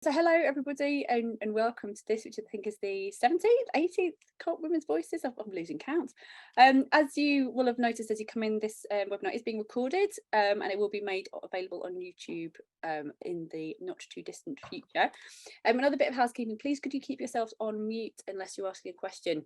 So hello everybody and welcome to this, which I think is the 17th, 18th Co-op Women's Voices. I'm losing count. As you will have noticed as you come in, this webinar is being recorded and it will be made available on YouTube in the not too distant future. Another bit of housekeeping, please could you keep yourselves on mute unless you're asking a question.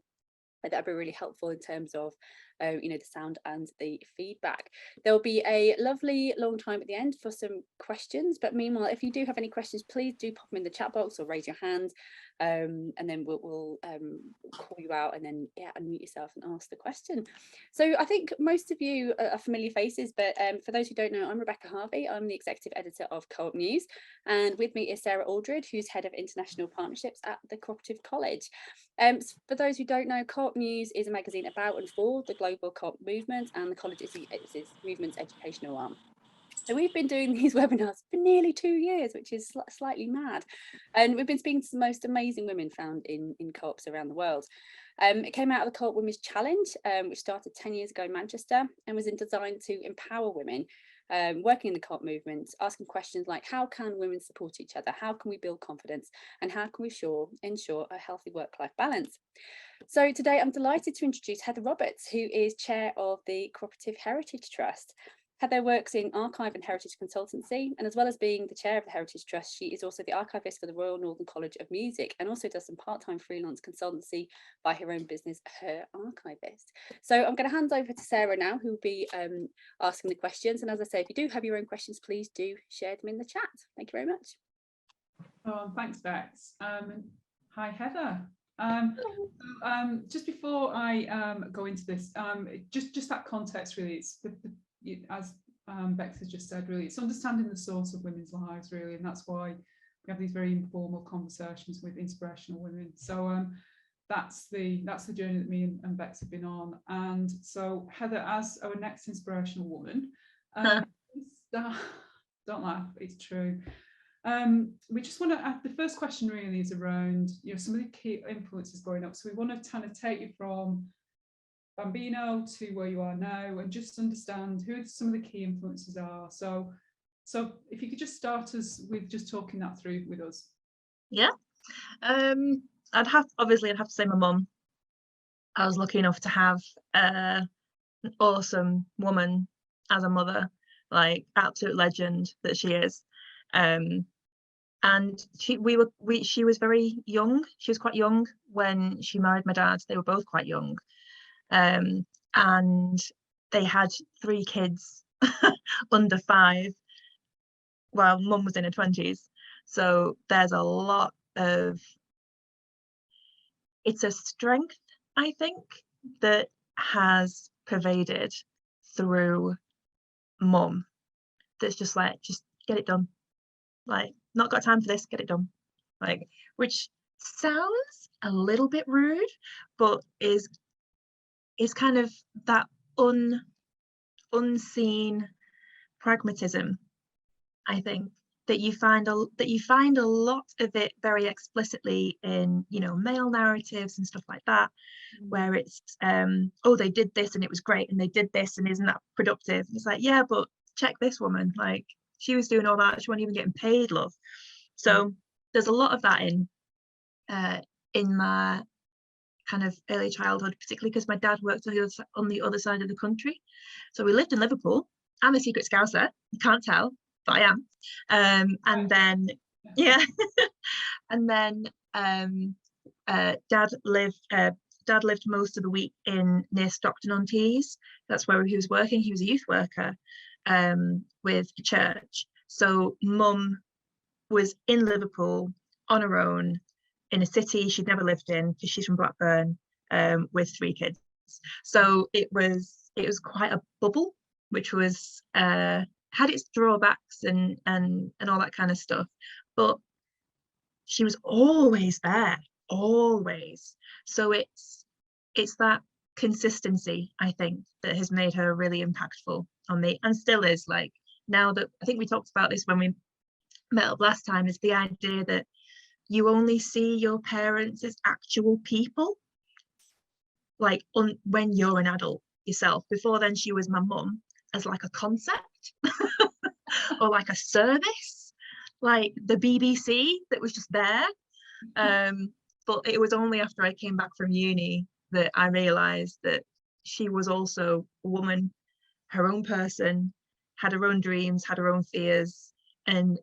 That'd be really helpful in terms of the sound and the feedback. There'll be a lovely long time at the end for some questions, but meanwhile, if you do have any questions, please do pop them in the chat box or raise your hand, and then we'll call you out and then unmute yourself and ask the question. So I think most of you are familiar faces, but for those who don't know, I'm Rebecca Harvey. I'm the executive editor of Co-op News, and with me is Sarah Aldred, who's head of international partnerships at the Cooperative College. For those who don't know, Co-op News is a magazine about and for the global co-op movement, and the college is its movement's educational arm. So we've been doing these webinars for nearly 2 years, which is slightly mad. And we've been speaking to the most amazing women found in co-ops around the world. It came out of the Co-op Women's Challenge, which started 10 years ago in Manchester and was designed to empower women working in the co-op movement, asking questions like how can women support each other, how can we build confidence, and how can we ensure a healthy work-life balance. So today I'm delighted to introduce Heather Roberts, who is chair of the Co-operative Heritage Trust. Heather works in archive and heritage consultancy, and as well as being the chair of the Heritage Trust, she is also the archivist for the Royal Northern College of Music and also does some part-time freelance consultancy by her own business, Her Archivist. So I'm going to hand over to Sarah now, who will be asking the questions. And as I say, if you do have your own questions, please do share them in the chat. Thank you very much. Oh, thanks, Bex. Hi, Heather. Just before I go into this, just that context really, it's as Bex has just said, really, it's understanding the source of women's lives, really, and that's why we have these very informal conversations with inspirational women. So that's the journey that me and Bex have been on. And so Heather, as our next inspirational woman, don't laugh, it's true. We just want to the first question really is around some of the key influences growing up. So we want to kind of take you from Bambino to where you are now and just understand who some of the key influences are. So if you could just start us with just talking that through with us. Yeah, I'd have to say my mum. I was lucky enough to have an awesome woman as a mother, like absolute legend that she is. And she was very young. She was quite young when she married my dad. They were both quite young. And they had 3 kids under 5 while mum was in her 20s. So there's a lot of, it's a strength, I think, that has pervaded through mum. That's just like, just get it done. Like, not got time for this, get it done. Like, which sounds a little bit rude, but is kind of that unseen pragmatism, I think, that you find a lot of it very explicitly in male narratives and stuff like that, where it's oh, they did this and it was great, and they did this and isn't that productive? And it's like, yeah, but check this woman, like she was doing all that, she wasn't even getting paid, love. So there's a lot of that in my kind of early childhood, particularly because my dad worked on the other side of the country. So we lived in Liverpool. I'm a secret Scouser, you can't tell, but I am. And then and then dad lived most of the week near Stockton-on-Tees. That's where he was working. He was a youth worker with a church. So mum was in Liverpool on her own in a city she'd never lived in because she's from Blackburn, with 3 kids. So it was quite a bubble, which was had its drawbacks and all that kind of stuff, but she was always there, always. So it's that consistency, I think, that has made her really impactful on me, and still is. Like, now that I think we talked about this when we met up last time, is the idea that you only see your parents as actual people, like when you're an adult yourself. Before then, she was my mum as like a concept or like a service. like the BBC that was just there. But it was only after I came back from uni that I realized that she was also a woman, her own person, had her own dreams, had her own fears, and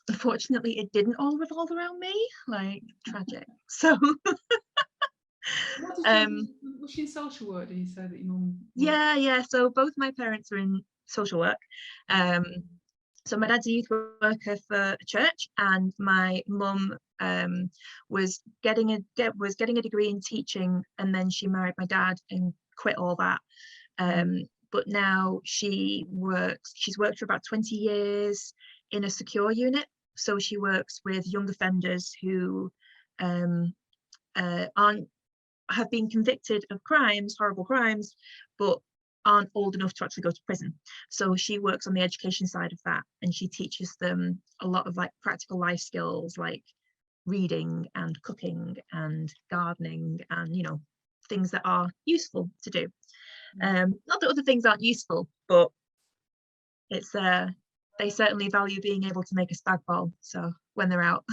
unfortunately it didn't all revolve around me. Like, tragic. So What did was she in social work? Did you say that your mum? yeah, so both my parents are in social work. So my dad's a youth worker for a church, and my mum was getting a degree in teaching, and then she married my dad and quit all that. But now she's worked for about 20 years in a secure unit. So she works with young offenders who have been convicted of crimes, horrible crimes, but aren't old enough to actually go to prison. So she works on the education side of that, and she teaches them a lot of like practical life skills, like reading and cooking and gardening, and, you know, things that are useful to do. Not that other things aren't useful, but it's they certainly value being able to make a spag bol, so when they're out.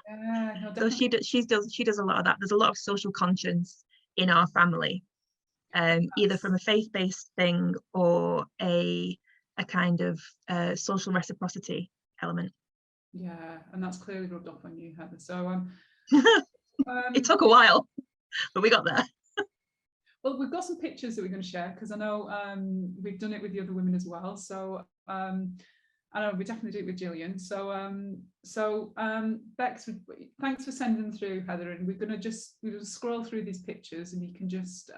Yeah, no, So she does a lot of that. There's a lot of social conscience in our family, either from a faith-based thing or a kind of social reciprocity element. Yeah, and that's clearly rubbed off on you, Heather. So It took a while, but we got there. Well, we've got some pictures that we're going to share, because I know we've done it with the other women as well. So I know we definitely do it with Gillian. So Bex, thanks for sending them through, Heather. And we're going to just scroll through these pictures, and you can just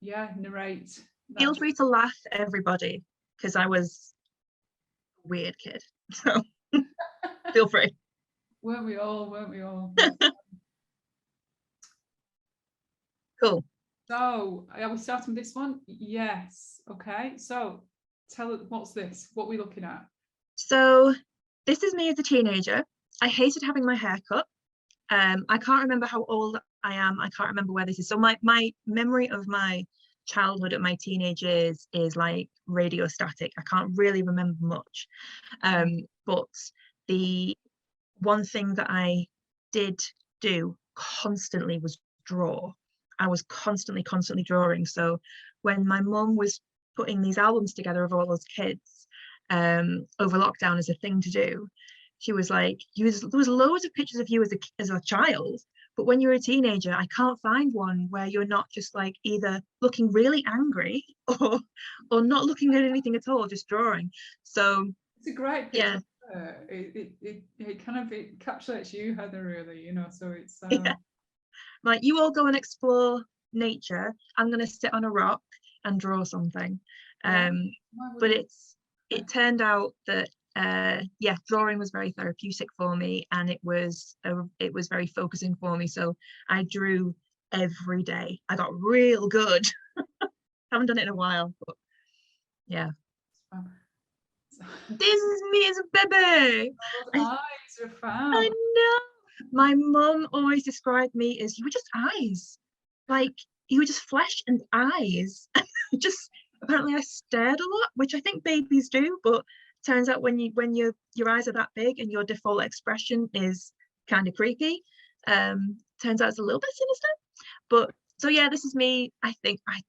narrate. Feel free to laugh, everybody, because I was a weird kid. So feel free. Weren't we all? Cool. So are we starting with this one? Yes. Okay. So tell us, what's this? What are we looking at? So this is me as a teenager. I hated having my hair cut. I can't remember how old I am. I can't remember where this is. So my memory of my childhood and my teenage years is like radio static. I can't really remember much. But the one thing that I did do constantly was draw. I was constantly drawing. So when my mum was putting these albums together of all those kids over lockdown as a thing to do, she was like, there was loads of pictures of you as a child, but when you're a teenager, I can't find one where you're not just like either looking really angry or not looking at anything at all, just drawing. So it's a great picture. Yeah. It kind of encapsulates you, Heather, really, you know. So it's Yeah. Like, you all go and explore nature. I'm going to sit on a rock and draw something. But it turned out that drawing was very therapeutic for me, and it was very focusing for me. So I drew every day. I got real good. Haven't done it in a while, but yeah. This is me as a baby. Eyes are found. I know. My mum always described me as, you were just eyes, like you were just flesh and eyes. Just apparently I stared a lot, which I think babies do, but turns out when your eyes are that big and your default expression is kind of creepy, turns out it's a little bit sinister. But so yeah, this is me. I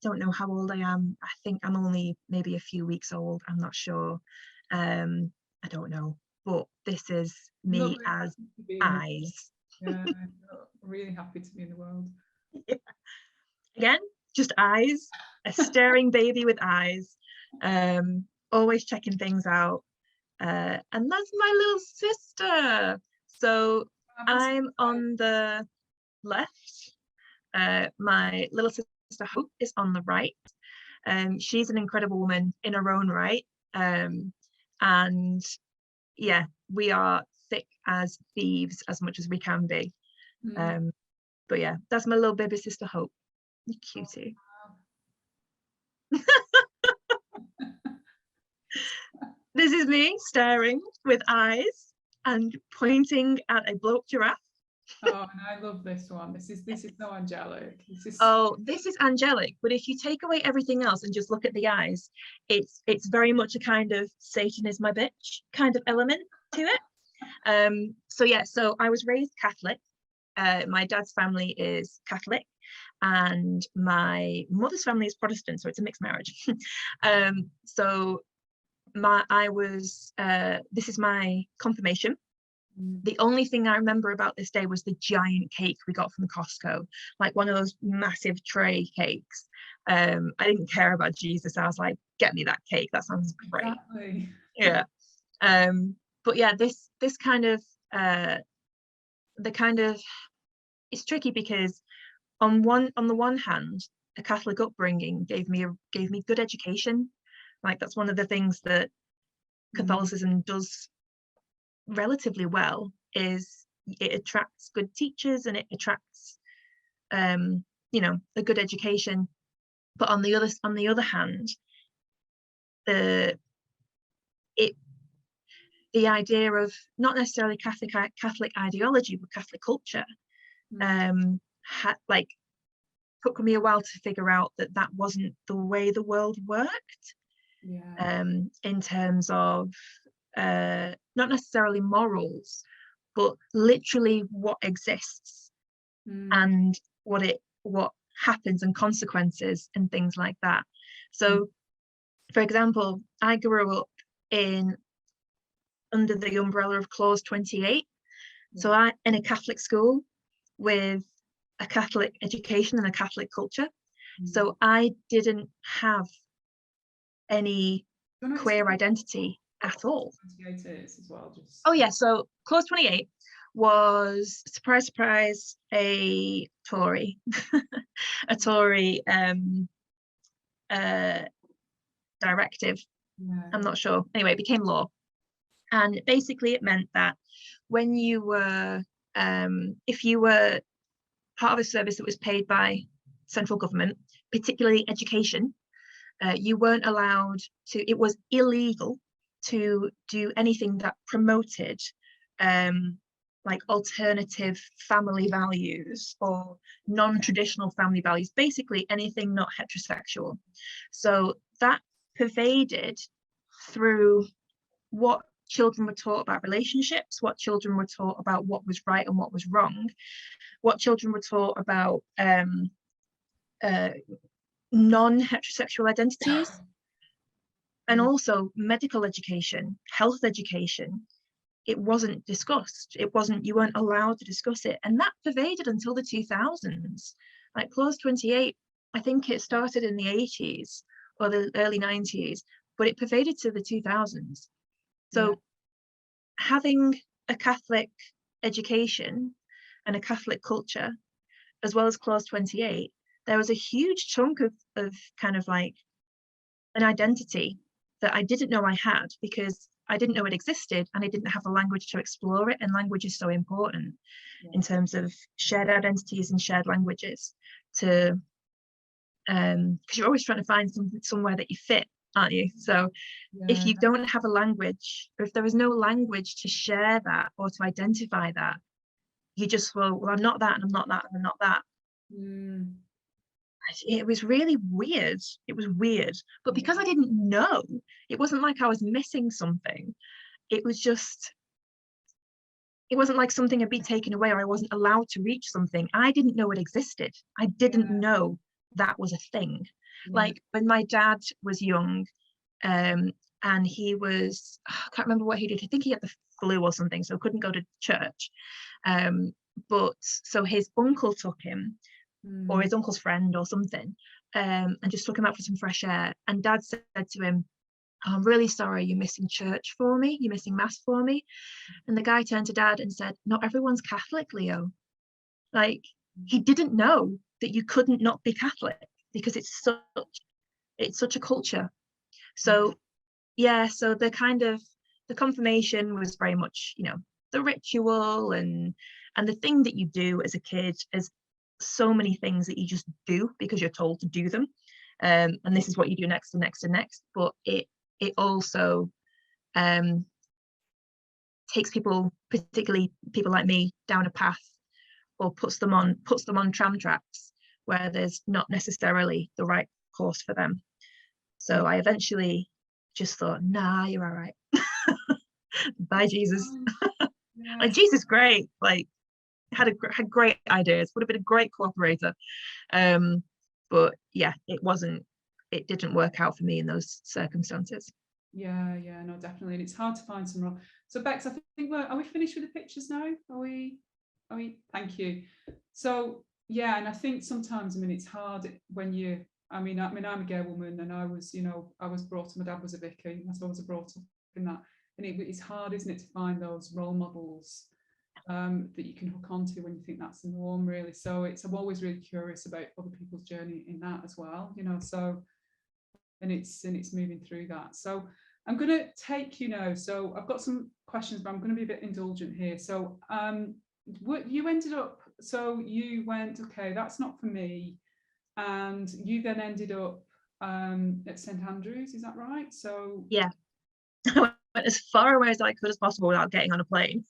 don't know how old I am. I think I'm only maybe a few weeks old. I'm not sure. I don't know. But this is me as eyes. Yeah, really happy to be in the world. Yeah. Again, just eyes, a staring baby with eyes, always checking things out. And that's my little sister. So I'm on the left. My little sister Hope is on the right. She's an incredible woman in her own right. And yeah, we are thick as thieves as much as we can be. But yeah, that's my little baby sister Hope. You cutie. This is me staring with eyes and pointing at a blow-up giraffe. Oh, and I love this one. This is so angelic. Oh, this is angelic, but if you take away everything else and just look at the eyes, it's very much a kind of Satan is my bitch kind of element to it. So yeah, so I was raised Catholic. My dad's family is Catholic and my mother's family is Protestant, so it's a mixed marriage. So this is my confirmation. The only thing I remember about this day was the giant cake we got from Costco, like one of those massive tray cakes. I didn't care about Jesus. I was like, get me that cake. That sounds great. Exactly. Yeah. But yeah, this kind of it's tricky because on the one hand, a Catholic upbringing gave me good education. Like that's one of the things that Catholicism does relatively well, is it attracts good teachers and it attracts a good education. But on the other hand, the idea of not necessarily Catholic ideology but Catholic culture took me a while to figure out that wasn't the way the world worked. In terms of not necessarily morals, but literally what exists and what happens and consequences and things like that. So, for example, I grew up under the umbrella of Clause 28. So I in a Catholic school with a Catholic education and a Catholic culture. So I didn't have any queer identity at all. 28 is as well, just... Oh yeah, so Clause 28 was, surprise, surprise, a Tory, a Tory directive. I'm not sure. Anyway, it became law. And basically it meant that when you were, if you were part of a service that was paid by central government, particularly education, you weren't allowed to, it was illegal to do anything that promoted like alternative family values or non-traditional family values, basically anything not heterosexual. So that pervaded through what children were taught about relationships, what children were taught about what was right and what was wrong, what children were taught about non-heterosexual identities, and also medical education, health education. It wasn't discussed. You weren't allowed to discuss it. And that pervaded until the 2000s. Like Clause 28, I think it started in the 80s or the early 90s, but it pervaded to the 2000s. So having a Catholic education and a Catholic culture, as well as Clause 28, there was a huge chunk of kind of like an identity that I didn't know I had, because I didn't know it existed and I didn't have a language to explore it. And language is so important in terms of shared identities and shared languages, to because you're always trying to find somewhere that you fit, aren't you? So if you don't have a language, or if there is no language to share that or to identify that, you just, well, I'm not that and I'm not that and I'm not that. It was really weird. It was weird. But because I didn't know, it wasn't like I was missing something. It was just, it wasn't like something had been taken away or I wasn't allowed to reach something. I didn't know it existed. I didn't know that was a thing. Like when my dad was young, and he was, I can't remember what he did. I think he had the flu or something, so couldn't go to church. But so his uncle took him, or his uncle's friend or something, and just took him out for some fresh air. And Dad said to him, oh, I'm really sorry, you're missing church for me, you're missing mass for me. And the guy turned to Dad and said, not everyone's Catholic, Leo. Like, he didn't know that you couldn't not be Catholic, because it's such a culture. So so the kind of, the confirmation was very much, the ritual and the thing that you do as a kid, as so many things that you just do because you're told to do them, and this is what you do next and next and next. But it also takes people, particularly people like me, down a path or puts them on tram tracks where there's not necessarily the right course for them. So I eventually just thought, nah, you're all right. Bye, Jesus. Yeah. Like, Jesus, great. Like, had great ideas, would have been a great cooperator. But yeah, it didn't work out for me in those circumstances. Yeah, no, definitely. And it's hard to find some role. So Bex, I think are we finished with the pictures now? Are we? Thank you. So yeah, and I think sometimes, it's hard when you, I'm a gay woman, and I was brought up, my dad was a vicar, so I was brought up in that. And it's hard, isn't it, to find those role models that you can hook onto when you think that's the norm, really. So I'm always really curious about other people's journey in that as well, so, and it's moving through that. So I'm going to take you now. So I've got some questions, but I'm going to be a bit indulgent here. So what you ended up, so you went, okay, that's not for me, and you then ended up at St Andrews, is that right? So yeah, I went as far away as I could as possible without getting on a plane.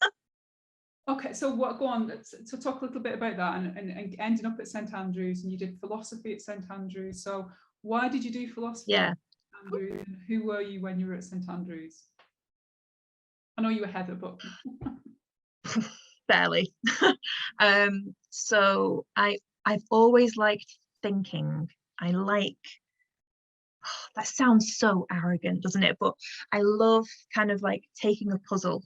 Okay, so go on, so talk a little bit about that, and ending up at St Andrews, and you did philosophy at St Andrews. So why did you do philosophy Yeah. at St Andrews, and who were you when you were at St Andrews? I know you were Heather, but Barely. So I've always liked thinking. I like, that sounds so arrogant, doesn't it? But I love kind of like taking a puzzle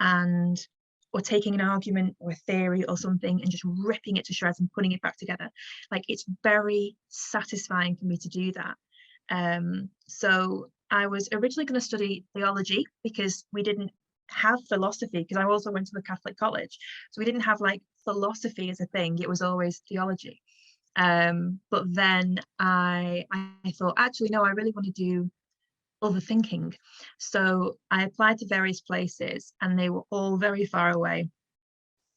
or taking an argument or a theory or something and just ripping it to shreds and putting it back together. Like, it's very satisfying for me to do that. So I was originally going to study theology because we didn't have philosophy, because I also went to a Catholic college, so we didn't have like philosophy as a thing. It was always theology. But then I thought, actually, no, I really want to do other thinking. So I applied to various places and they were all very far away.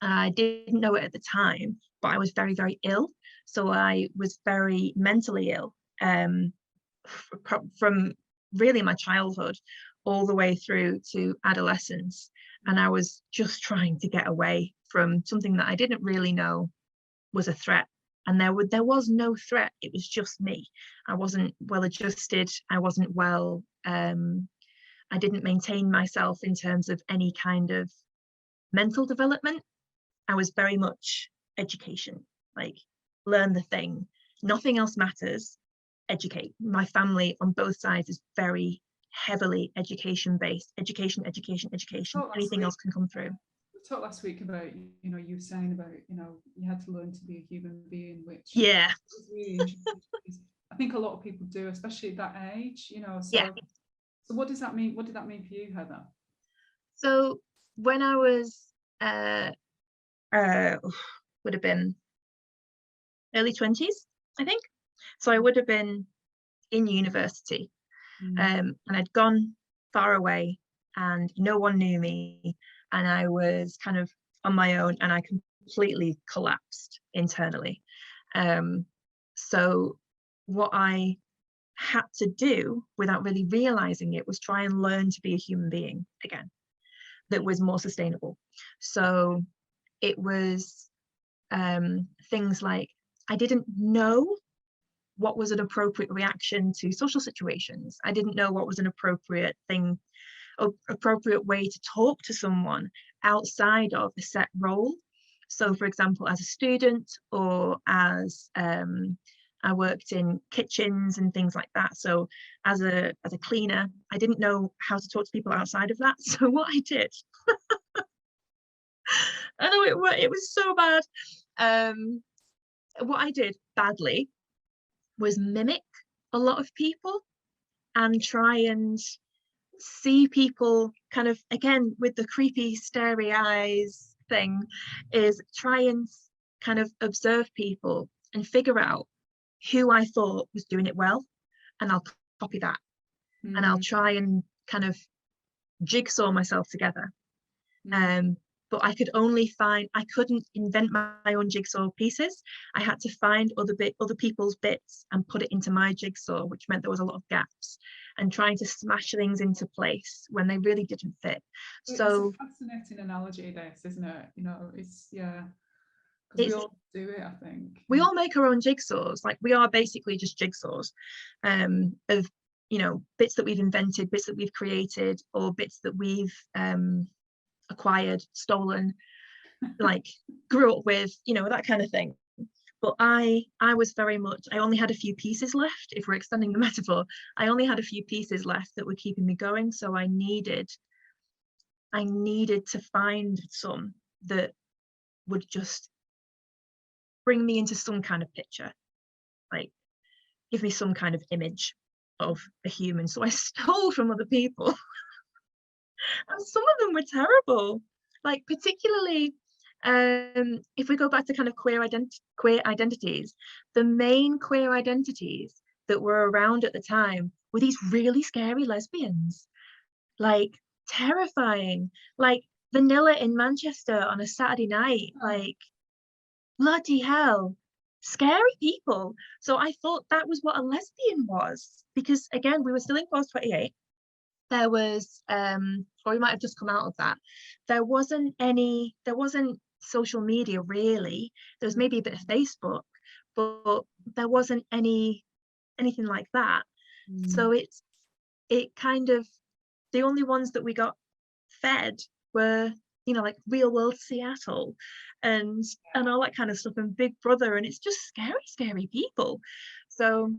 I didn't know it at the time, but I was very, very ill. So I was very mentally ill from really my childhood all the way through to adolescence. And I was just trying to get away from something that I didn't really know was a threat. And there was no threat. It was just me. I wasn't well adjusted. I wasn't well. I didn't maintain myself in terms of any kind of mental development. I was very much education, like, learn the thing. Nothing else matters. Educate. My family on both sides is very heavily education based. Education. Anything else can come through. We talked last week about, you were saying about, you had to learn to be a human being, which Yeah, is really interesting. I think a lot of people do, especially at that age, so. Yeah. So what does that mean? What did that mean for you, Heather? So when I was would have been early 20s, I think. So I would have been in university, and I'd gone far away and no one knew me, and I was kind of on my own, and I completely collapsed internally. So what I had to do, without really realizing it, was try and learn to be a human being again that was more sustainable. So it was things like, I didn't know what was an appropriate reaction to social situations. I didn't know what was an appropriate way to talk to someone outside of a set role. So, for example, as a student, or as I worked in kitchens and things like that. So as a cleaner, I didn't know how to talk to people outside of that. So what I did, I know it was so bad. What I did badly was mimic a lot of people and try and see people kind of, again, with the creepy starry eyes thing, is try and kind of observe people and figure out who I thought was doing it well, and I'll copy that. And I'll try and kind of jigsaw myself together. But I couldn't invent my own jigsaw pieces. I had to find other people's bits and put it into my jigsaw, which meant there was a lot of gaps, and trying to smash things into place when they really didn't fit. So it's a fascinating analogy, this, isn't it? It's, yeah. because we all do it, I think. We all make our own jigsaws. Like, we are basically just jigsaws of, you know, bits that we've invented, bits that we've created, or bits that we've acquired, stolen, like grew up with, you know, that kind of thing. But I was very much, I only had a few pieces left, if we're extending the metaphor. I only had a few pieces left that were keeping me going. So I needed to find some that would just bring me into some kind of picture, like give me some kind of image of a human. So I stole from other people. And some of them were terrible, like particularly if we go back to kind of queer identities, the main queer identities that were around at the time were these really scary lesbians, like terrifying, like Vanilla in Manchester on a Saturday night, like bloody hell, scary people. So I thought that was what a lesbian was, because again, we were still in clause 28. There was or we might have just come out of that. There wasn't social media really. There was maybe a bit of Facebook, but there wasn't anything like that. So it kind of, the only ones that we got fed were, you know, like Real World Seattle and all that kind of stuff, and Big Brother, and it's just scary people. So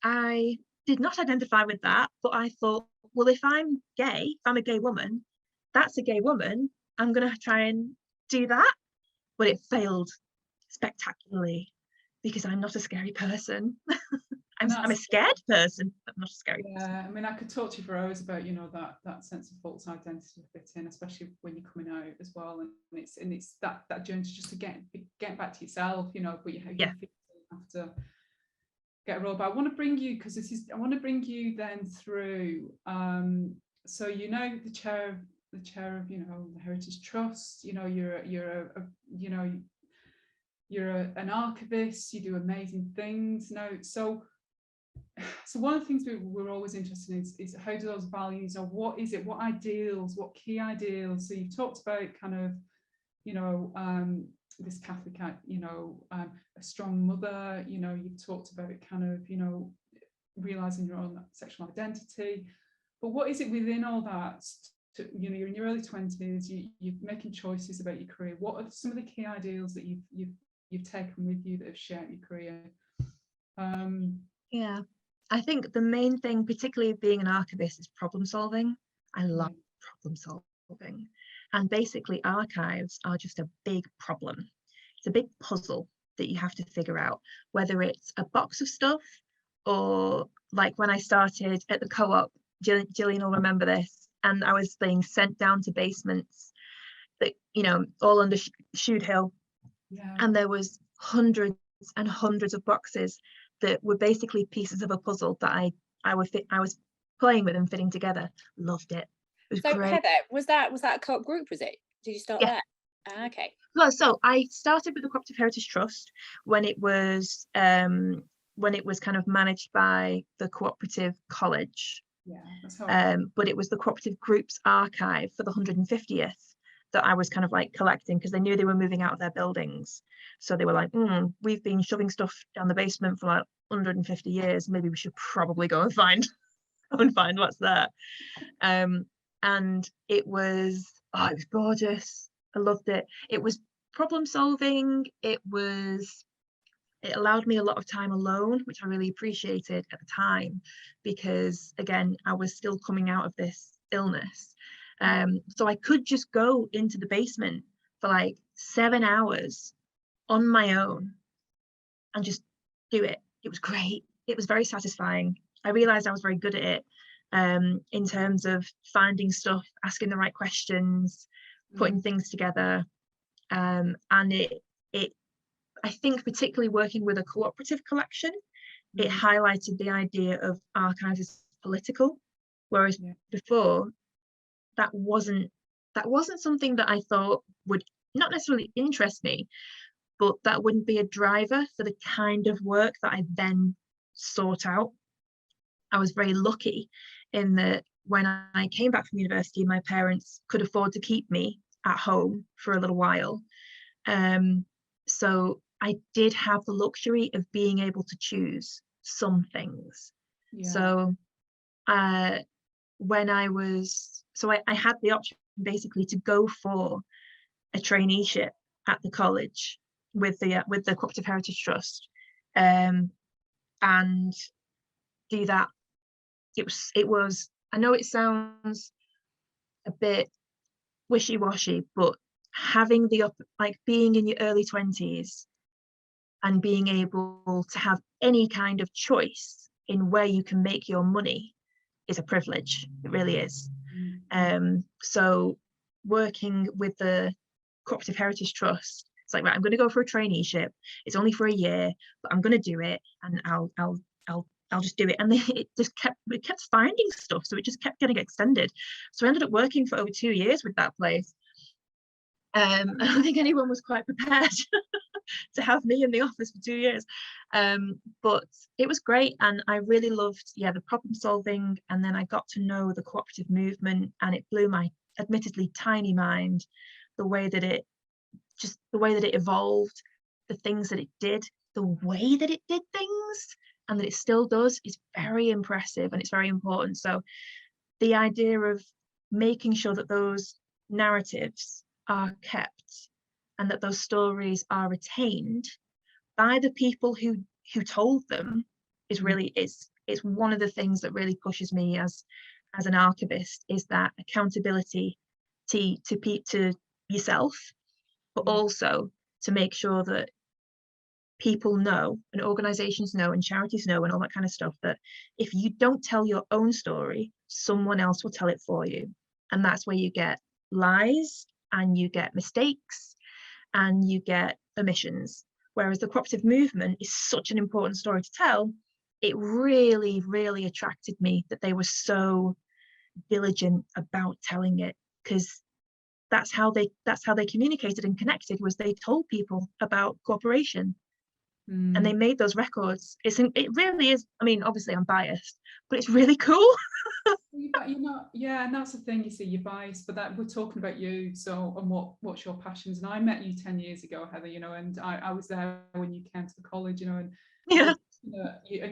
I did not identify with that, but I thought, well, if I'm a gay woman, that's a gay woman, I'm gonna try and do that. But it failed spectacularly, because I'm not a scary person. I'm a scared person, but not a scary person. I mean, I could talk to you for hours about, you know, that sense of false identity to fit in, especially when you're coming out as well, and it's that journey to just to get back to yourself, you know. But you have to get a role. But I want to bring you, because I want to bring you then through. So, you know, the chair of, you know, the Heritage Trust. You know, you're an archivist. You do amazing things now. So one of the things we're always interested in is how do those values, or what ideals, what key ideals. So you've talked about kind of, you know, this Catholic, you know, a strong mother, you know, you've talked about kind of, you know, realizing your own sexual identity. But what is it within all that? You know, you're in your early 20s, you're making choices about your career. What are some of the key ideals that you've taken with you that have shaped your career? Yeah, I think the main thing, particularly being an archivist, is problem solving. I love problem solving. And basically archives are just a big problem. It's a big puzzle that you have to figure out, whether it's a box of stuff, or like when I started at the Co-op, Gillian will remember this, and I was being sent down to basements that, you know, all under Shude Hill. And there was hundreds and hundreds of boxes that were basically pieces of a puzzle that I was playing with and fitting together. Loved it. It was great. Heather, was that a co-op group, was it? Did you start there? Okay. Well, so I started with the Co-operative Heritage Trust when it was kind of managed by the Cooperative College. Yeah, that's how but it was the Cooperative Group's archive for the 150th that I was kind of like collecting, because they knew they were moving out of their buildings. So they were like, we've been shoving stuff down the basement for like 150 years. Maybe we should probably go and find what's there. And it was gorgeous. I loved it. It was problem solving. It allowed me a lot of time alone, which I really appreciated at the time, because again, I was still coming out of this illness. So I could just go into the basement for like 7 hours on my own and just do it. It was great. It was very satisfying. I realized I was very good at it, in terms of finding stuff, asking the right questions, putting things together. And it I think, particularly working with a cooperative collection, it highlighted the idea of archives as political, whereas before that wasn't something that I thought would not necessarily interest me, but that wouldn't be a driver for the kind of work that I then sought out. I was very lucky in that when I came back from university, my parents could afford to keep me at home for a little while. So So I did have the luxury of being able to choose some things. Yeah. So when I had the option basically to go for a traineeship at the college with the Co-operative Heritage Trust, and do that. It was, I know it sounds a bit wishy-washy, but having being in your early 20s and being able to have any kind of choice in where you can make your money is a privilege. It really is. So working with the Co-operative Heritage Trust, it's like, right, I'm going to go for a traineeship. It's only for a year, but I'm going to do it, and I'll just do it. And it kept finding stuff, so it just kept getting extended. So I ended up working for over 2 years with that place. I don't think anyone was quite prepared to have me in the office for 2 years, but it was great, and I really loved the problem solving. And then I got to know the cooperative movement, and it blew my admittedly tiny mind, the way that it evolved, the things that it did, the way that it did things, and that it still does, is very impressive, and it's very important. So the idea of making sure that those narratives are kept and that those stories are retained by the people who told them is really it's one of the things that really pushes me as an archivist, is that accountability to yourself, but also to make sure that people know, and organizations know, and charities know, and all that kind of stuff, that if you don't tell your own story, someone else will tell it for you. And that's where you get lies, and you get mistakes, and you get omissions. Whereas the cooperative movement is such an important story to tell. It really, really attracted me that they were so diligent about telling it, because that's how they communicated and connected, was they told people about cooperation. And they made those records. It really is, I mean, obviously I'm biased, but it's really cool. And that's the thing, you see, you're biased, but that we're talking about you, so, and what's your passions. And I met you 10 years ago, Heather, and I was there when you came to the college, and you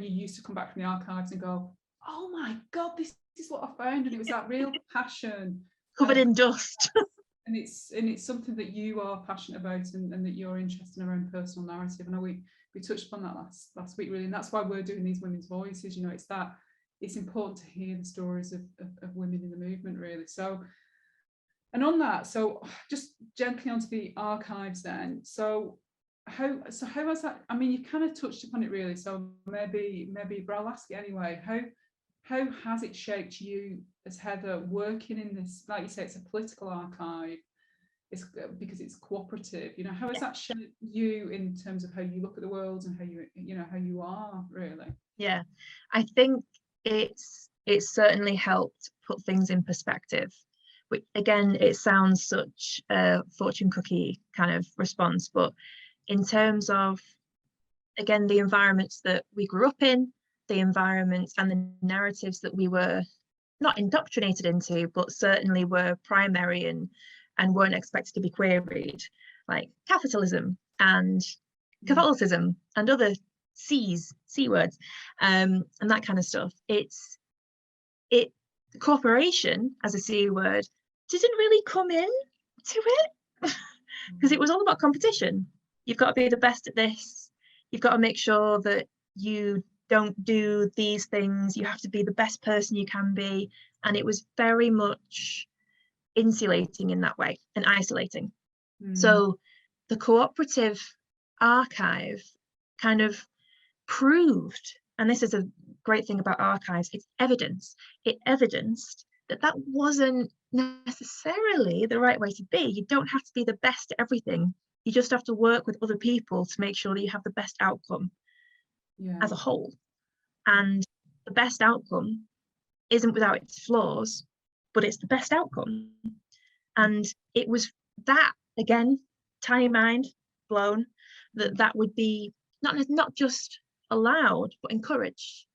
used to come back from the archives and go, oh my God, this is what I found. And it was that real passion. Covered in dust. And it's something that you are passionate about, and that you're interested in around personal narrative. I know we touched upon that last week, really, and that's why we're doing these women's voices. It's important to hear the stories of women in the movement, really. So, and on that, so just gently onto the archives then. So how has that, I mean, you kind of touched upon it, really, so maybe but I'll ask it anyway. How has it shaped you as Heather, working in this, like you say, it's a political archive, it's because it's cooperative, how has that shaped you in terms of how you look at the world, and how you are, really? Yeah, I think it's certainly helped put things in perspective, which again, it sounds such a fortune cookie kind of response, but in terms of, again, the environments that we grew up in, the environments and the narratives that we were not indoctrinated into, but certainly were primary and weren't expected to be queried, like capitalism and Catholicism and other C words, and that kind of stuff. Cooperation as a C word didn't really come in to it, because it was all about competition. You've got to be the best at this. You've got to make sure that you don't do these things. You have to be the best person you can be. And it was very much insulating in that way, and isolating. So the cooperative archive kind of proved, and this is a great thing about archives, it's evidence. It evidenced that wasn't necessarily the right way to be. You don't have to be the best at everything. You just have to work with other people to make sure that you have the best outcome as a whole. And the best outcome isn't without its flaws, but it's the best outcome. And it was that, again, tiny mind blown, that would be not just allowed, but encouraged.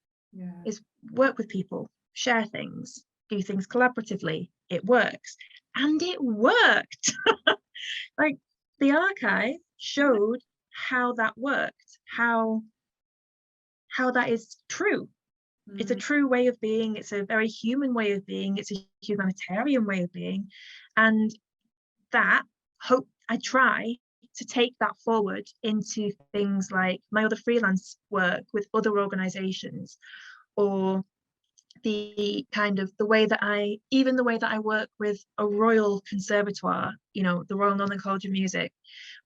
Is work with people, share things, do things collaboratively. It works. And it worked. Like, the archive showed how that worked, how that is true. It's a true way of being. It's a very human way of being. It's a humanitarian way of being. And that I try to take that forward into things like my other freelance work with other organizations, or the way that I work with a royal conservatoire, the Royal Northern College of Music,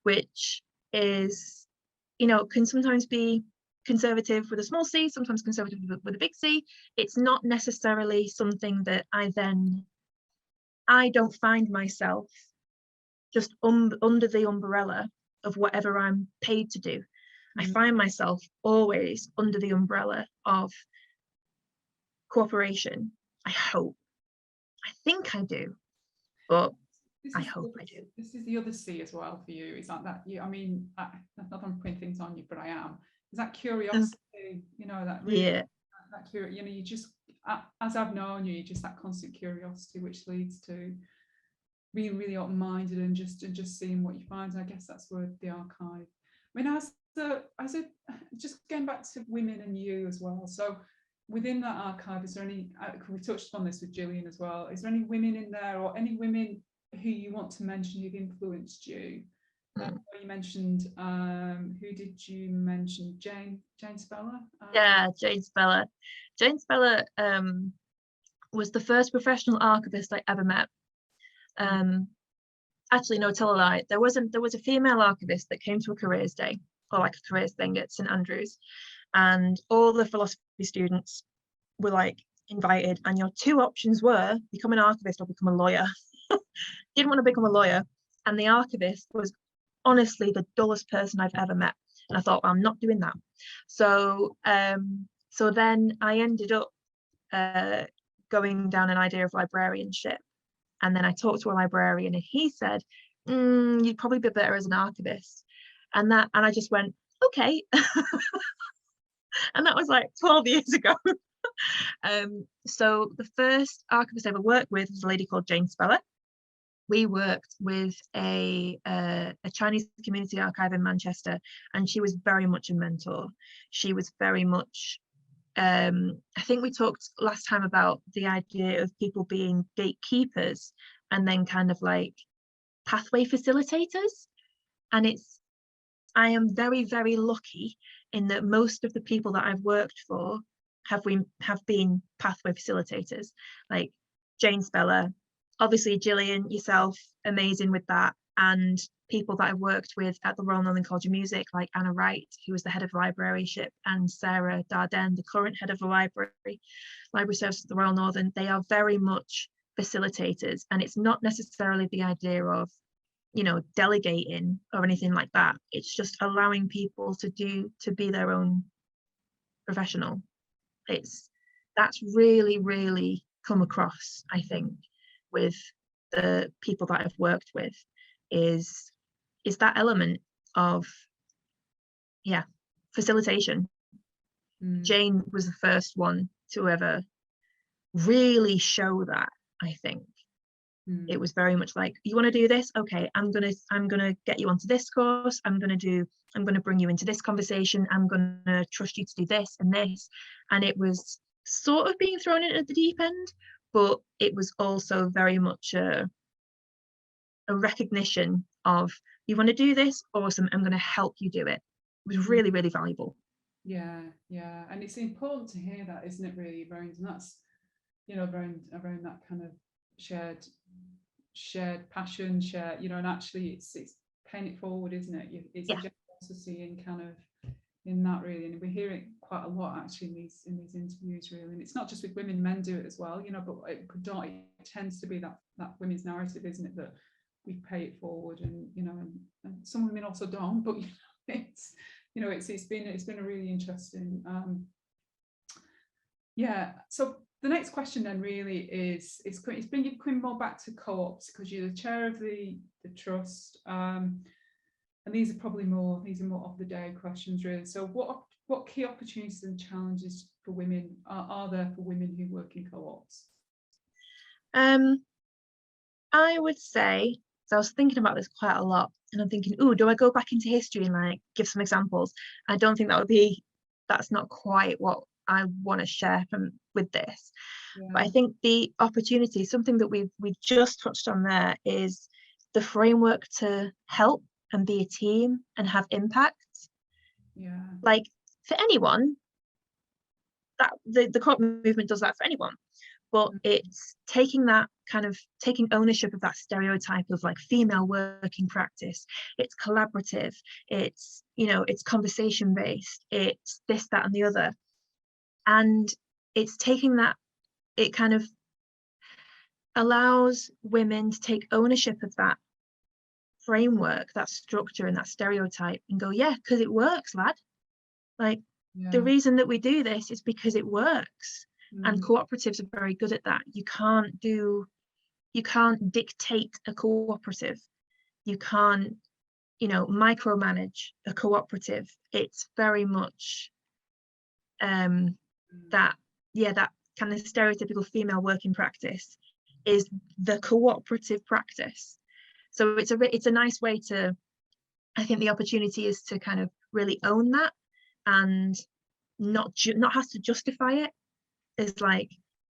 which is, can sometimes be conservative with a small c, sometimes conservative with a big C. It's not necessarily something that I don't find myself just under the umbrella of whatever I'm paid to do. I find myself always under the umbrella of cooperation. I think I do, but I hope I do. This is the other C as well for you. Is that you? I mean, not that I'm putting things on you, but I am. Is that curiosity? That really, that curiosity. You just, as I've known you, just that constant curiosity, which leads to being really open-minded and just seeing what you find. I guess that's where the archive. I mean, just going back to women and you as well. So within that archive, is there any? We touched on this with Gillian as well. Is there any women in there, or any women who you want to mention who've influenced you? You mentioned, who did you mention? Jane Speller? Yeah, Jane Speller. Jane Speller was the first professional archivist I ever met. Actually, no, tell a lie. There was a female archivist that came to a careers day, or like a careers thing at St Andrews, and all the philosophy students were like invited, and your two options were become an archivist or become a lawyer. Didn't want to become a lawyer, and the archivist was honestly the dullest person I've ever met, and I thought, well, I'm not doing that. So then I ended up going down an idea of librarianship, and then I talked to a librarian, and he said, you'd probably be better as an archivist, and I just went, okay. And that was like 12 years ago. So the first archivist I ever worked with was a lady called Jane Speller. We worked with a Chinese community archive in Manchester, and she was very much a mentor. She was very much, I think we talked last time about the idea of people being gatekeepers and then kind of like pathway facilitators. And I am very, very lucky in that most of the people that I've worked for have been pathway facilitators, like Jane Speller, obviously Gillian, yourself, amazing with that, and people that I've worked with at the Royal Northern College of Music, like Anna Wright, who was the head of librarianship, and Sarah Dardenne, the current head of the library service at the Royal Northern. They are very much facilitators, and it's not necessarily the idea of delegating or anything like that. It's just allowing people to be their own professional. That's really, really come across, I think, with the people that I've worked with, is that element of facilitation. Jane was the first one to ever really show that, I think. It was very much like, you want to do this? Okay, I'm gonna get you onto this course. I'm gonna bring you into this conversation. I'm gonna trust you to do this and this. And it was sort of being thrown in at the deep end, but it was also very much a recognition of, you want to do this? Awesome, I'm gonna help you do it. It was really, really valuable. Yeah, and it's important to hear that, isn't it, really, around, and that's around that kind of shared passion, and actually it's paying it forward, isn't it? It's a generosity in kind of in that, really, and we hear it quite a lot actually in these interviews, really. And it's not just with women, men do it as well, but it tends to be that women's narrative, isn't it, that we pay it forward, and and some women also don't, but it's been a really interesting so the next question then really is bringing more back to co-ops, because you're the chair of the trust, and these are more of the day questions, really. So what key opportunities and challenges for women are there for women who work in co-ops? I would say, So I was thinking about this quite a lot, and I'm thinking, oh, do I go back into history and like give some examples? I don't think that's not quite what I want to share with this. But I think the opportunity, something that we just touched on there, is the framework to help and be a team and have impact. Yeah. Like for anyone, that the co-op movement does that for anyone. But it's taking ownership of that stereotype of like female working practice. It's collaborative, it's, you know, it's conversation based, it's this, that, and the other. And it's taking that, it kind of allows women to take ownership of that framework, that structure, and that stereotype, and go, yeah, because it works, lad. Like the reason that we do this is because it works. And cooperatives are very good at that. You can't dictate a cooperative. You can't, you know, micromanage a cooperative. It's very much that kind of stereotypical female working practice is the cooperative practice. So it's a nice way to, I think the opportunity is to kind of really own that and not have to justify it. Is like,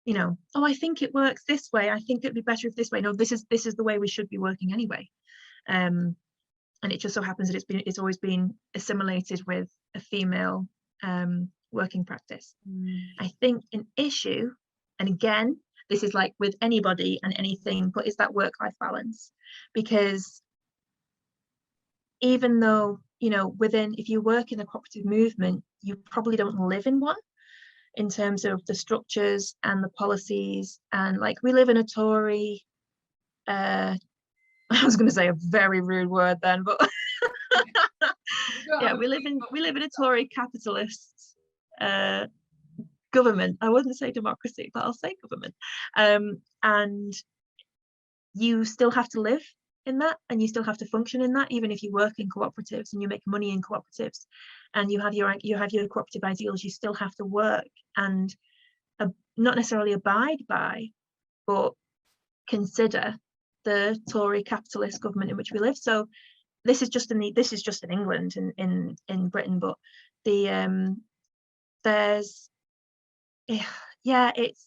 you know, oh, I think it works this way, I think it'd be better if this way. No, this is the way we should be working anyway. And it just so happens that it's always been assimilated with a female working practice. I think an issue, and again, this is like with anybody and anything, but is that work-life balance. Because even though, you know, if you work in the cooperative movement, you probably don't live in one, in terms of the structures and the policies. And like, we live in a Tory, I was going to say a very rude word then, but yeah, we live in a Tory capitalist government. I wouldn't say democracy, but I'll say government. And you still have to live in that, and you still have to function in that, even if you work in cooperatives and you make money in cooperatives and you have your cooperative ideals. You still have to work and not necessarily abide by, but consider the Tory capitalist government in which we live. So this is just in England, in Britain, but there's it's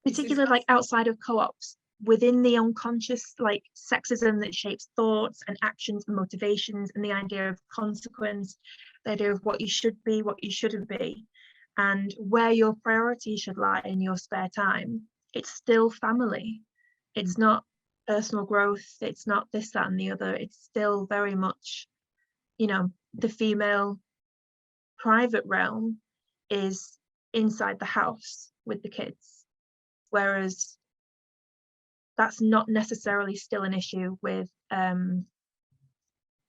particularly like outside of co-ops, within the unconscious, like sexism that shapes thoughts and actions and motivations, and the idea of consequence, the idea of what you should be, what you shouldn't be, and where your priorities should lie in your spare time. It's still family. It's not personal growth. It's not this, that, and the other. It's still very much, you know, the female private realm is inside the house with the kids, whereas that's not necessarily still an issue with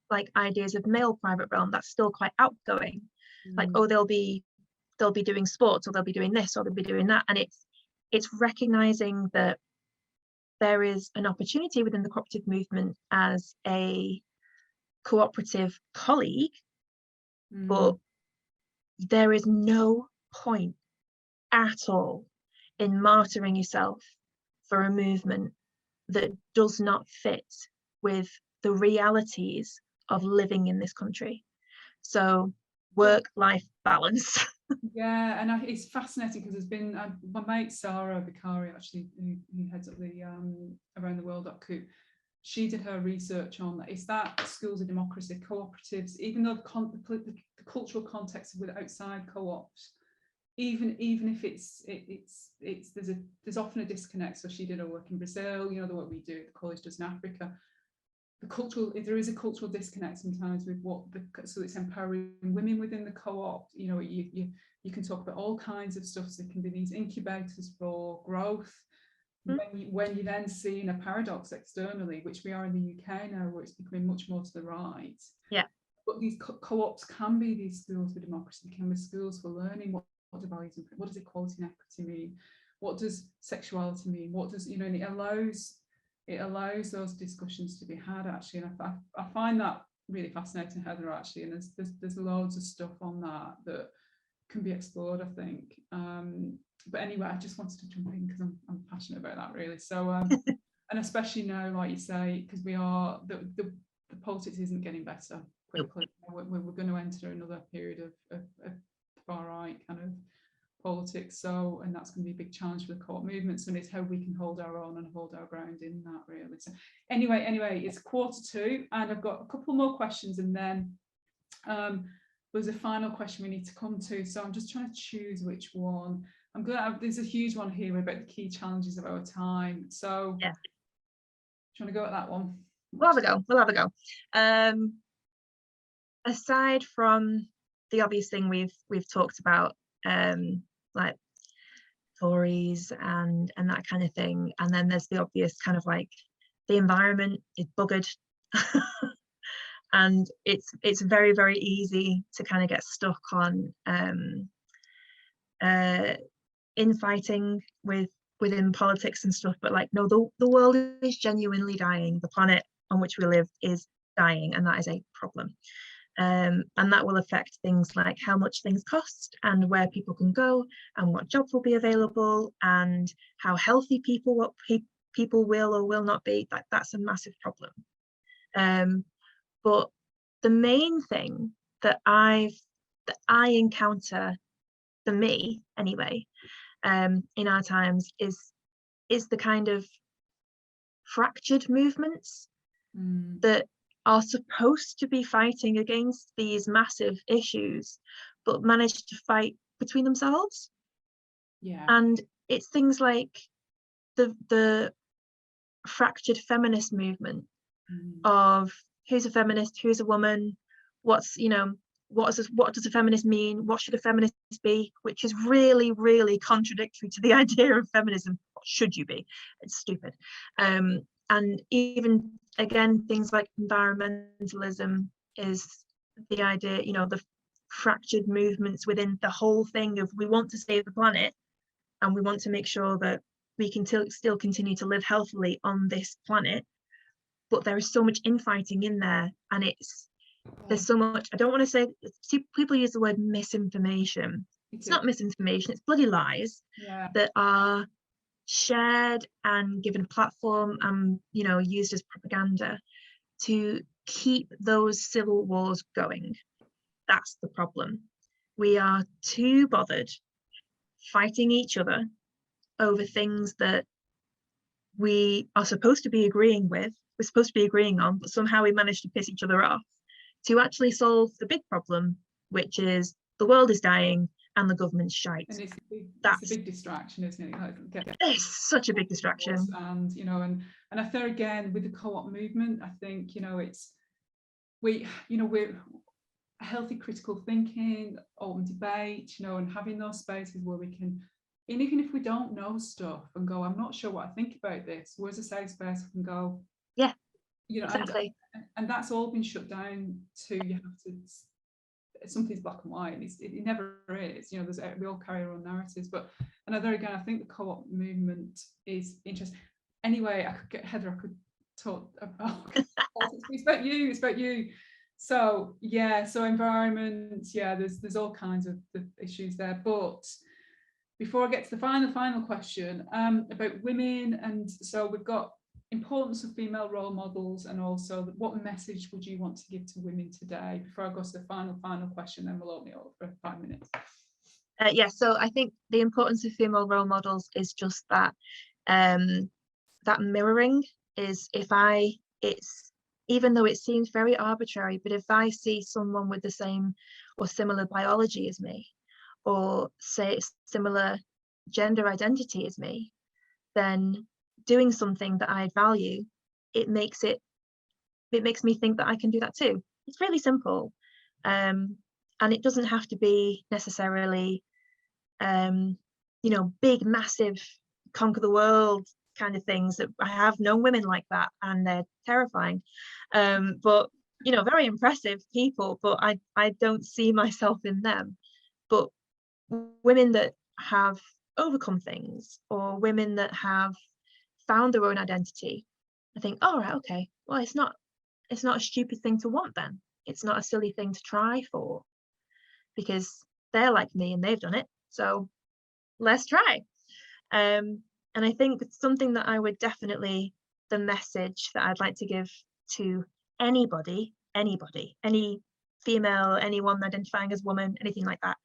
like ideas of male private realm. That's still quite outgoing. Like, oh, they'll be doing sports, or they'll be doing this, or they'll be doing that. And it's recognizing that there is an opportunity within the cooperative movement as a cooperative colleague, but there is no point at all in martyring yourself for a movement that does not fit with the realities of living in this country. So work-life balance. Yeah, and it's fascinating because there's been my mate Sarah Vicari, actually, who heads up the Around the World .co. She did her research on that. Is that schools of democracy, cooperatives, even though the cultural context with outside co-ops, even if there's often a disconnect. So she did her work in Brazil, you know, the work we do, the college does in Africa. There is a cultural disconnect sometimes with so it's empowering women within the co-op. You know, you can talk about all kinds of stuff. So it can be these incubators for growth. When you then see in a paradox externally, which we are in the UK now, where it's becoming much more to the right. Yeah. But these co-ops can be these schools for democracy, can be schools for learning what do values, what does equality and equity mean, what does sexuality mean, what does, you know, and it allows those discussions to be had, actually. And I find that really fascinating, Heather, actually. And there's loads of stuff on that can be explored, I think. But anyway, I just wanted to jump in because I'm passionate about that, really. So and and especially now, like you say, because we are the politics isn't getting better quickly. We're going to enter another period of far right kind of politics. So, and that's going to be a big challenge for the co-op movements, and it's how we can hold our own and hold our ground in that, really. So anyway, it's 1:45, and I've got a couple more questions, and then there's a final question we need to come to. So I'm just trying to choose which one. I'm glad there's a huge one here about the key challenges of our time. So yeah, trying to go at that one. we'll have a go. Aside from the obvious thing we've talked about, like Tories and that kind of thing, and then there's the obvious kind of like the environment is buggered. And it's very, very easy to kind of get stuck on infighting within politics and stuff, but like, no, the world is genuinely dying. The planet on which we live is dying, and that is a problem. And that will affect things like how much things cost and where people can go and what jobs will be available and how healthy people will or will not be. That's a massive problem. But the main thing that I encounter, for me anyway, in our times is the kind of fractured movements that are supposed to be fighting against these massive issues, but manage to fight between themselves. Yeah. And it's things like the fractured feminist movement of who's a feminist, who's a woman, what does a feminist mean, what should a feminist be, which is really, really contradictory to the idea of feminism. What should you be? It's stupid. And even again, things like environmentalism is the idea, the fractured movements within the whole thing of we want to save the planet and we want to make sure that we can still continue to live healthily on this planet, but there is so much infighting in there, and there's so much, I don't want to say, people use the word misinformation. It's not misinformation, it's bloody lies that are shared and given a platform and used as propaganda to keep those civil wars going. That's the problem. We are too bothered fighting each other over things that we are supposed to be agreeing on, but somehow we manage to piss each other off, to actually solve the big problem, which is the world is dying and the government's shite. And it's a big distraction, isn't it? It's such a big distraction. And and I think again with the co-op movement, I think we're healthy critical thinking, open debate, and having those spaces where we can, and even if we don't know stuff and go, I'm not sure what I think about this, where's a safe space I can go? Yeah, exactly. And that's all been shut down to, you have to, something's black and white, and it never is. We all carry our own narratives, but another again, I think the co-op movement is interesting. Anyway, Heather, I could talk about politics. It's about you. So environment, there's all kinds of issues there. But before I get to the final question about women, and so we've got importance of female role models, and also what message would you want to give to women today? Before I go to the final question, then we'll open it up for 5 minutes. So I think the importance of female role models is just that that mirroring is, it's even though it seems very arbitrary, but if I see someone with the same or similar biology as me, or say similar gender identity as me, then doing something that I value, it makes me think that I can do that too. It's really simple, and it doesn't have to be necessarily big, massive, conquer the world kind of things. That I have known women like that, and they're terrifying, but very impressive people, but I don't see myself in them. But women that have overcome things, or women that have found their own identity, I think, all right, okay, well, it's not a stupid thing to want then. It's not a silly thing to try for, because they're like me and they've done it, so let's try. And I think it's something that I would definitely the message that I'd like to give to anybody, any female, anyone identifying as woman, anything like that,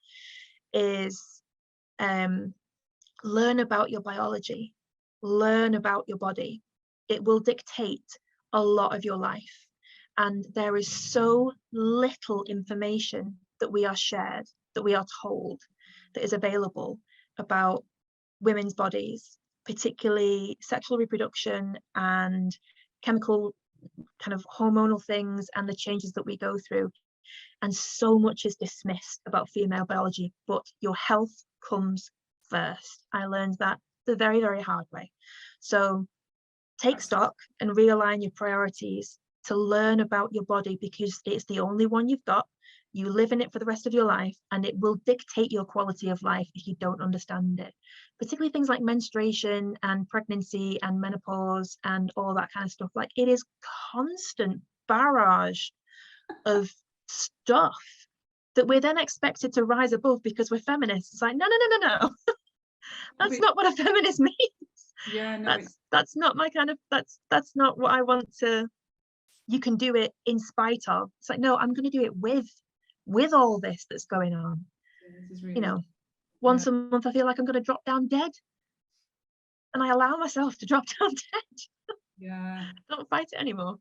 is learn about your biology, learn about your body. It will dictate a lot of your life. And there is so little information that we are shared, that we are told, that is available about women's bodies, particularly sexual reproduction and chemical kind of hormonal things and the changes that we go through. And so much is dismissed about female biology, but your health comes first. I learned that the very, very hard way. So take stock and realign your priorities to learn about your body, because it's the only one you've got. You live in it for the rest of your life, and it will dictate your quality of life if you don't understand it. Particularly things like menstruation and pregnancy and menopause and all that kind of stuff. Like, it is constant barrage of stuff that we're then expected to rise above because we're feminists. It's like, no. That's not what a feminist means. Yeah, no, that's not my kind of, that's not what I want to. You can do it in spite of. It's like, no, I'm going to do it with all this that's going on. Yeah, this is really, you know, once a month I feel like I'm going to drop down dead, and I allow myself to drop down dead. Yeah. Don't fight it anymore.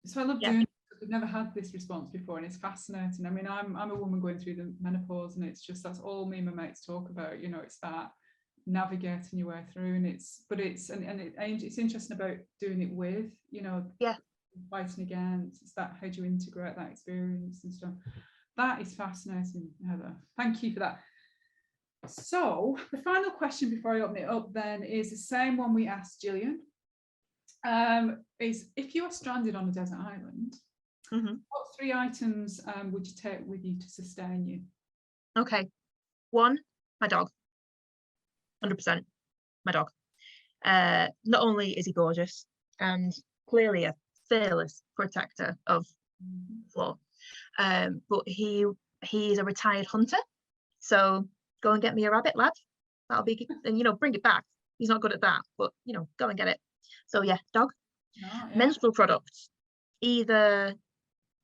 So I love doing it. I've never had this response before, and it's fascinating. I mean, I'm a woman going through the menopause, and it's just, that's all me and my mates talk about. You know, it's that navigating your way through, and it's interesting about doing it with, you know, fighting against. It's that, how do you integrate that experience and stuff. That is fascinating, Heather. Thank you for that. So the final question before I open it up then is the same one we asked Gillian. Is, if you are stranded on a desert island, what 3 items would you take with you to sustain you? Okay. 1, my dog. 100%, my dog. Not only is he gorgeous and clearly a fearless protector of the floor, but he's a retired hunter. So go and get me a rabbit, lad. That'll be, and, you know, bring it back. He's not good at that, but, you know, go and get it. So yeah, dog. Menstrual products, either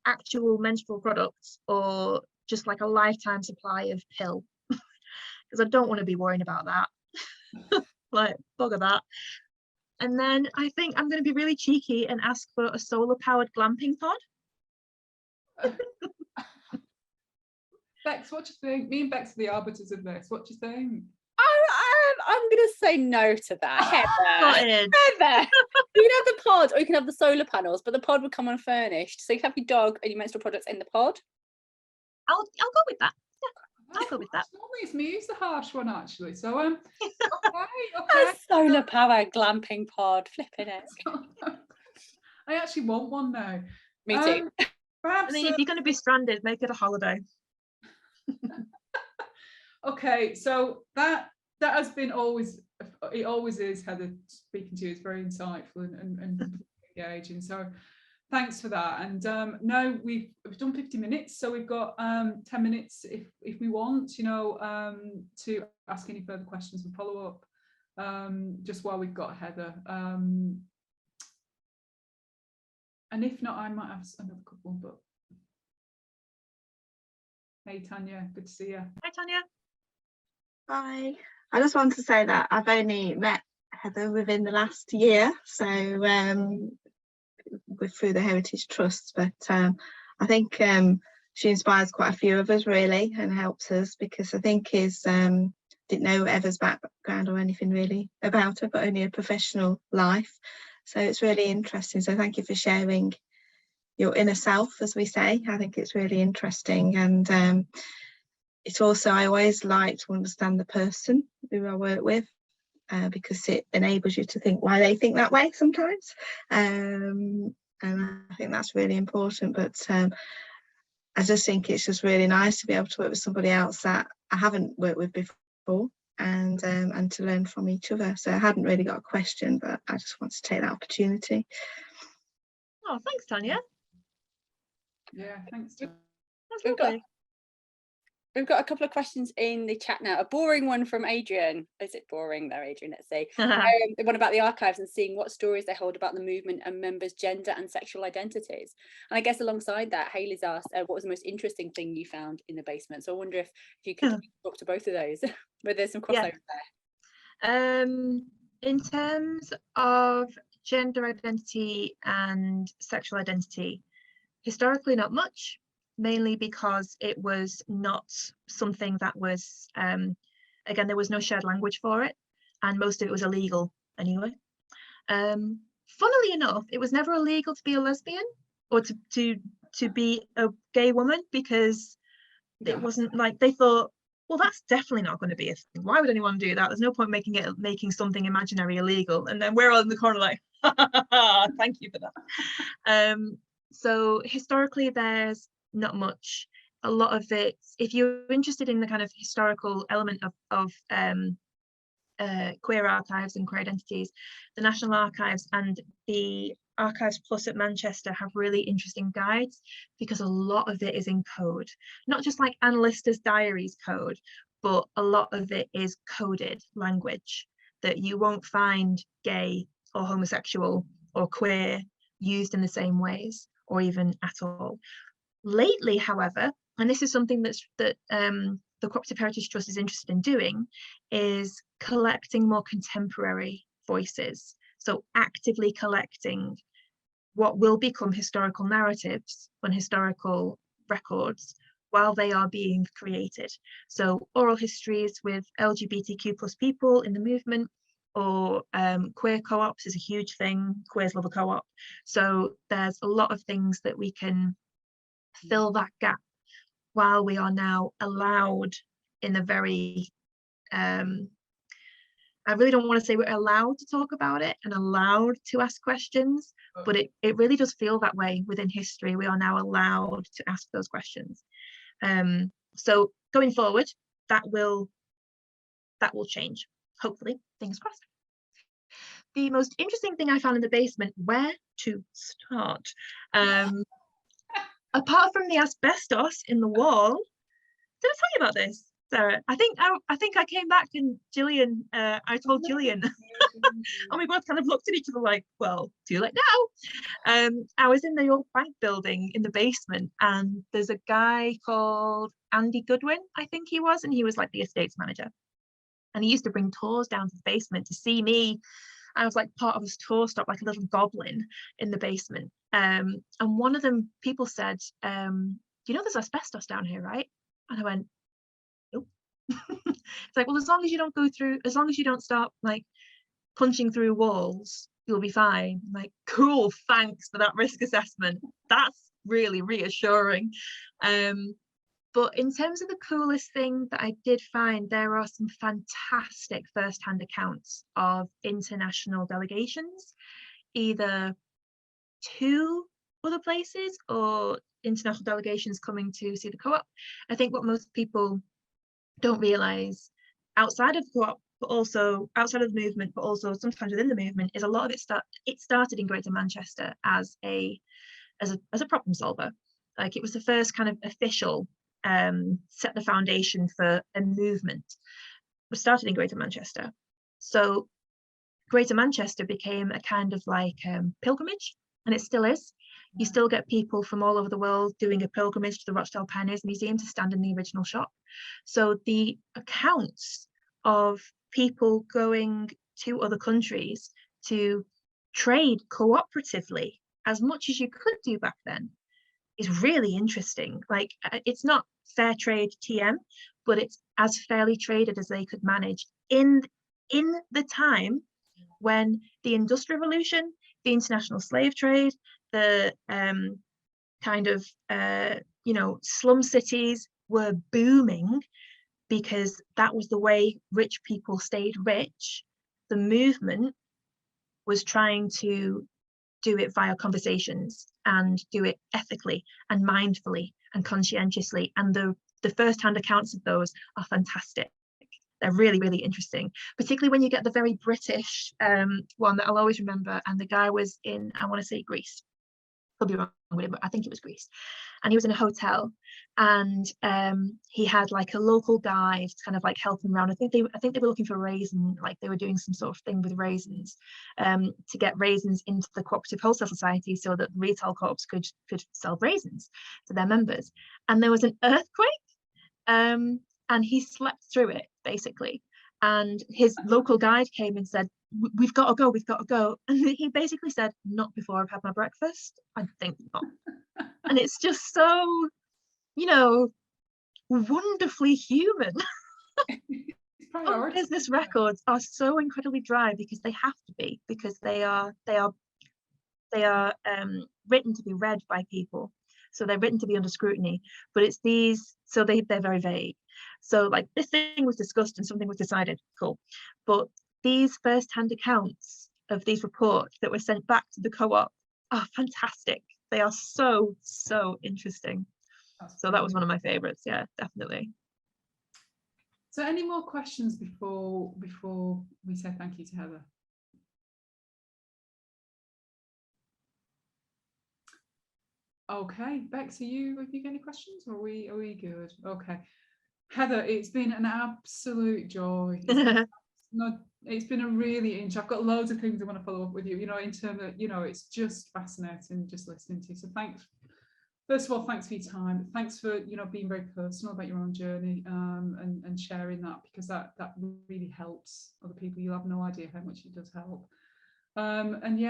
actual menstrual products or just like a lifetime supply of pill, because I don't want to be worrying about that. Like, bugger that. And then I think I'm going to be really cheeky and ask for a solar powered glamping pod. Bex, what do you think? Me and Bex are the arbiters of this. What do you think? I'm going to say no to that. Heather. Heather. You can have the pod, or you can have the solar panels, but the pod would come unfurnished. So you can have your dog and your menstrual products in the pod. I'll go with that. Yeah, I'll go with that. Normally it's me who's the harsh one, actually. So okay. A solar power glamping pod, flipping it. I actually want one now. Me too. Perhaps, I mean, if you're going to be stranded, make it a holiday. Okay, so that has been always, it always is, Heather, speaking to you is very insightful and engaging. So thanks for that. And now we've done 50 minutes, so we've got 10 minutes if we want, you know, to ask any further questions and follow up, just while we've got Heather. And if not, I might have another couple, but hey, Tanya, good to see you. Hi, Tanya. Hi. I just wanted to say that I've only met Heather within the last year, so through the Heritage Trust, but I think she inspires quite a few of us really, and helps us, because I think didn't know Eva's background or anything really about her, but only a professional life. So it's really interesting. So thank you for sharing your inner self, as we say. I think it's really interesting, and it's also, I always like to understand the person who I work with, because it enables you to think why they think that way sometimes, and I think that's really important. But I just think it's just really nice to be able to work with somebody else that I haven't worked with before, and to learn from each other. So I hadn't really got a question, but I just wanted to take that opportunity. Oh, thanks, Tanya. Yeah, thanks. That's lovely. We've got a couple of questions in the chat now. A boring one from Adrian. Is it boring there, Adrian? Let's see. The one about the archives and seeing what stories they hold about the movement and members' gender and sexual identities. And I guess alongside that, Hayley's asked, what was the most interesting thing you found in the basement? So I wonder if you could talk to both of those, whether there's some crossover there. In terms of gender identity and sexual identity, historically not much, mainly because it was not something that was, again, there was no shared language for it, and most of it was illegal anyway. Funnily enough, it was never illegal to be a lesbian or to be a gay woman, because it wasn't like they thought, well, that's definitely not going to be a thing. Why would anyone do that? There's no point making something imaginary illegal. And then we're all in the corner like, thank you for that. So historically, there's not much. A lot of it, if you're interested in the kind of historical element of queer archives and queer identities, the National Archives and the Archives Plus at Manchester have really interesting guides, because a lot of it is in code, not just like Anne Lister's diaries code, but a lot of it is coded language that you won't find gay or homosexual or queer used in the same ways, or even at all. Lately, however, and this is something that the Co-operative Heritage Trust is interested in doing, is collecting more contemporary voices. So actively collecting what will become historical narratives on historical records while they are being created. So oral histories with LGBTQ plus people in the movement, or queer co-ops is a huge thing. Queers love a co-op. So there's a lot of things that we can fill that gap while we are now allowed in a very, I really don't want to say we're allowed to talk about it and allowed to ask questions, but it really does feel that way within history. We are now allowed to ask those questions. So going forward, that will change, hopefully, fingers crossed. The most interesting thing I found in the basement, where to start? Apart from the asbestos in the wall, did I tell you about this, Sarah? I think I came back and Gillian, I told Gillian, and we both kind of looked at each other like, well, too late now. I was in the old bank building in the basement, and there's a guy called Andy Goodwin, I think he was, and he was like the estates manager. And he used to bring tours down to the basement to see me. I was like part of his tour stop, like a little goblin in the basement. And one of them, people said, you know, there's asbestos down here, right? And I went, nope. It's like, well, as long as you don't go through, as long as you don't start like punching through walls, you'll be fine. I'm like, cool, thanks for that risk assessment. That's really reassuring. But in terms of the coolest thing that I did find, there are some fantastic first-hand accounts of international delegations, either to other places or international delegations coming to see the co-op. I think what most people don't realise outside of the co-op, but also outside of the movement, but also sometimes within the movement, is a lot of it started in Greater Manchester as a problem solver. Like, it was the first kind of official set the foundation for a movement. It was started in Greater Manchester. So Greater Manchester became a kind of like pilgrimage, and it still is. You still get people from all over the world doing a pilgrimage to the Rochdale Pioneers Museum to stand in the original shop. So the accounts of people going to other countries to trade cooperatively, as much as you could do back then, is really interesting. Like, it's not fair trade TM, but it's as fairly traded as they could manage in the time when the Industrial Revolution, the international slave trade, the kind of you know, slum cities were booming, because that was the way rich people stayed rich. The movement was trying to do it via conversations and do it ethically and mindfully and conscientiously, and the first-hand accounts of those are fantastic. They're really, really interesting, particularly when you get the very British one that I'll always remember, and the guy was in, I want to say, Greece. could be wrong with it, but I think it was Greece. And he was in a hotel, and he had like a local guide to kind of like help him around. I think they were looking for raisin, like they were doing some sort of thing with raisins, to get raisins into the Cooperative Wholesale Society so that retail co-ops could sell raisins to their members. And there was an earthquake, and he slept through it basically. And his local guide came and said, we've got to go. And he basically said, not before I've had my breakfast. I think not. And it's just so, you know, wonderfully human. Business records are so incredibly dry because they have to be, because they are written to be read by people. So they're written to be under scrutiny, but it's these, so they're very vague. So like this thing was discussed and something was decided, cool. But these first-hand accounts of these reports that were sent back to the co-op are fantastic. They are so interesting. So that was one of my favorites. Yeah, definitely. So any more questions before we say thank you to Heather? Okay, Bex, have you got any questions, or are we good? Okay, Heather, it's been an absolute joy. It's been a really I've got loads of things I want to follow up with you, in terms of, it's just fascinating just listening to you. So thanks. First of all, thanks for your time. Thanks for, being very personal about your own journey, and sharing that, because that really helps other people. You have no idea how much it does help. And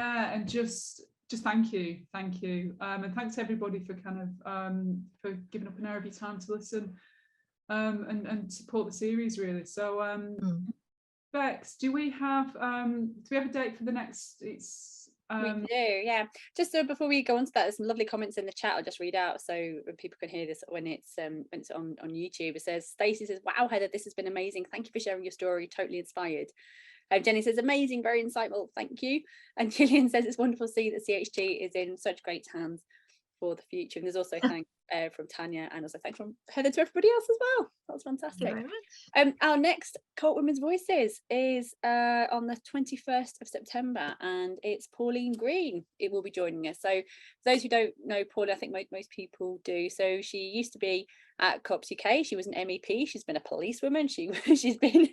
just thank you. And thanks everybody for kind of for giving up an hour of your time to listen, and support the series really. So Bex, do we have a date for the next? We do, yeah. Just so before we go on to that, there's some lovely comments in the chat. I'll just read out so people can hear this when it's on YouTube. It says, Stacey says, wow, Heather, this has been amazing. Thank you for sharing your story. Totally inspired. Jenny says, amazing, very insightful. Thank you. And Gillian says, it's wonderful to see that CHT is in such great hands for the future. And there's also thanks from Tanya, and also thanks from Heather to everybody else as well. That's fantastic. Thank you very much. Our next Co-op Women's Voices is on the 21st of September, and it's Pauline Green. It will be joining us. So for those who don't know Pauline, I think most people do. So she used to be at Co-ops UK. She was an MEP. She's been a policewoman. She's been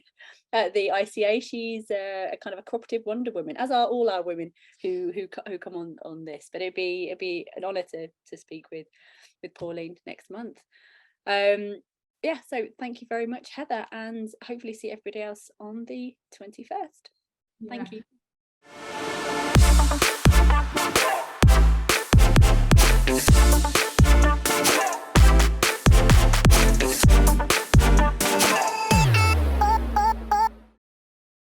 at the ICA. She's a kind of a cooperative wonder woman, as are all our women who come on this. But it'd be an honour to speak with Pauline next month. Yeah, so thank you very much, Heather, and hopefully see everybody else on the 21st. Thank you.